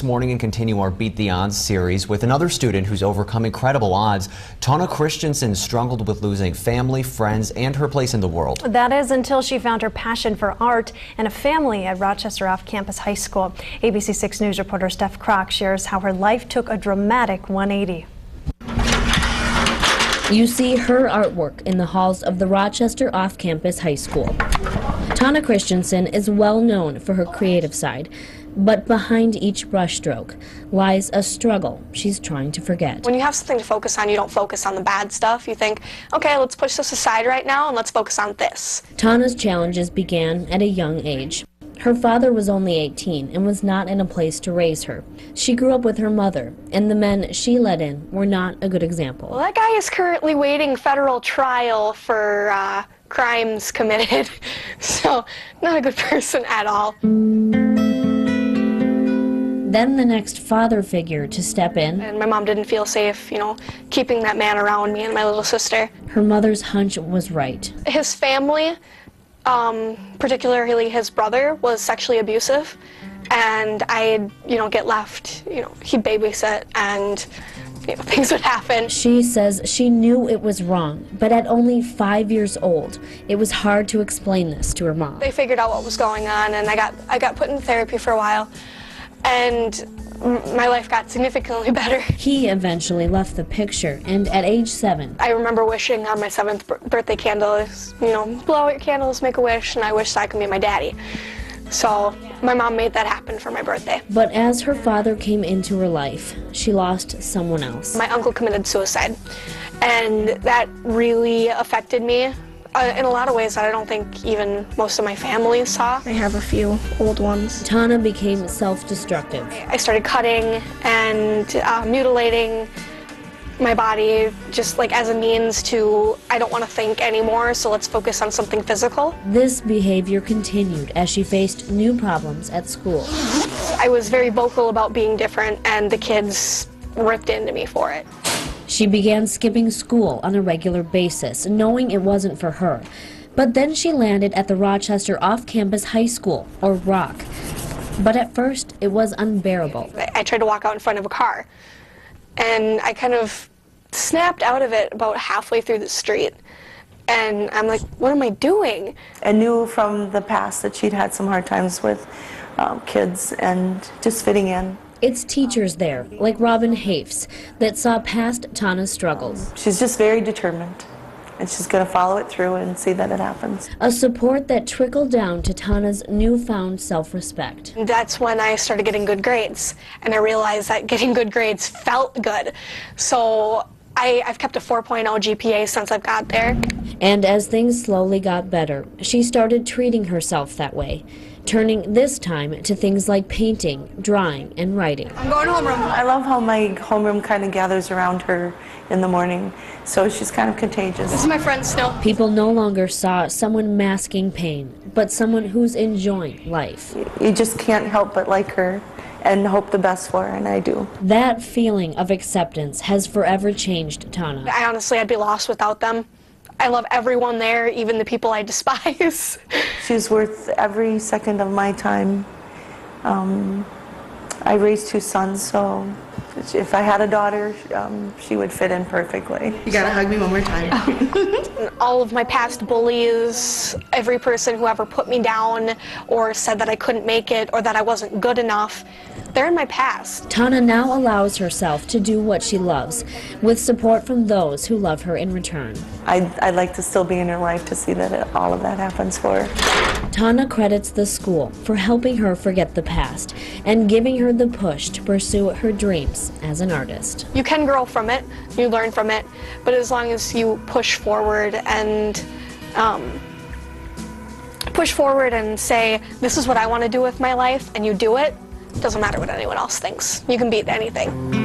this morning and continue our Beat the Odds series with another student who's overcome incredible odds. Tawna Christenson struggled with losing family, friends, and her place in the world. That is until she found her passion for art and a family at Rochester Off-Campus High School. ABC 6 News reporter Steph Kroc shares how her life took a dramatic 180. You see her artwork in the halls of the Rochester Off-Campus High School. Tawna Christenson is well known for her creative side, but behind each brushstroke lies a struggle she's trying to forget. When you have something to focus on, you don't focus on the bad stuff. You think, okay, let's push this aside right now and let's focus on this. Tawna's challenges began at a young age. Her father was only 18 and was not in a place to raise her. She grew up with her mother, and the men she let in were not a good example. Well, that guy is currently waiting federal trial for crimes committed, so not a good person at all. Then the next father figure to step in. And my mom didn't feel safe, keeping that man around me and my little sister. Her mother's hunch was right. His family, particularly his brother, was sexually abusive, and I'd, get left, he'd babysit, and things would happen. She says she knew it was wrong, but at only 5 years old, it was hard to explain this to her mom. They figured out what was going on, and I got put in therapy for a while, and my life got significantly better. He eventually left the picture, and at age 7, I remember wishing on my 7th birthday candle, blow out your candles, make a wish, and I wished I could be my daddy. So my mom made that happen for my birthday. But as her father came into her life, she lost someone else. My uncle committed suicide, and that really affected me in a lot of ways that I don't think even most of my family saw. I have a few old ones. Tawna became self-destructive. I started cutting and mutilating my body just as a means to, I don't want to think anymore, so let's focus on something physical. This behavior continued as she faced new problems at school. I was very vocal about being different, and the kids ripped into me for it. She began skipping school on a regular basis, knowing it wasn't for her. But then she landed at the Rochester Off-Campus High School, or ROC. But at first, it was unbearable. I tried to walk out in front of a car, and I kind of snapped out of it about halfway through the street. And I'm like, what am I doing? I knew from the past that she'd had some hard times with kids and just fitting in. It's teachers there, like Robin Hafes, that saw past Tawna's struggles. She's just very determined, and she's going to follow it through and see that it happens. A support that trickled down to Tawna's newfound self-respect. That's when I started getting good grades, and I realized that getting good grades felt good. So I've kept a 4.0 GPA since I've got there. And as things slowly got better, she started treating herself that way, turning this time to things like painting, drawing, and writing. I'm going homeroom. I love how my homeroom kind of gathers around her in the morning, so she's kind of contagious. This is my friend Snow. People no longer saw someone masking pain, but someone who's enjoying life. You just can't help but like her and hope the best for her, and I do. That feeling of acceptance has forever changed Tawna. I'd be lost without them. I love everyone there, even the people I despise. She's worth every second of my time. I raised 2 sons, so if I had a daughter, she would fit in perfectly. You gotta hug me one more time. All of my past bullies, every person who ever put me down or said that I couldn't make it or that I wasn't good enough, they're in my past. Tawna now allows herself to do what she loves, with support from those who love her in return. I'd like to still be in her life to see that all of that happens for her. Tawna credits the school for helping her forget the past and giving her the push to pursue her dreams as an artist. You can grow from it, you learn from it, but as long as you push forward and say, this is what I want to do with my life, and you do it, doesn't matter what anyone else thinks. You can beat anything.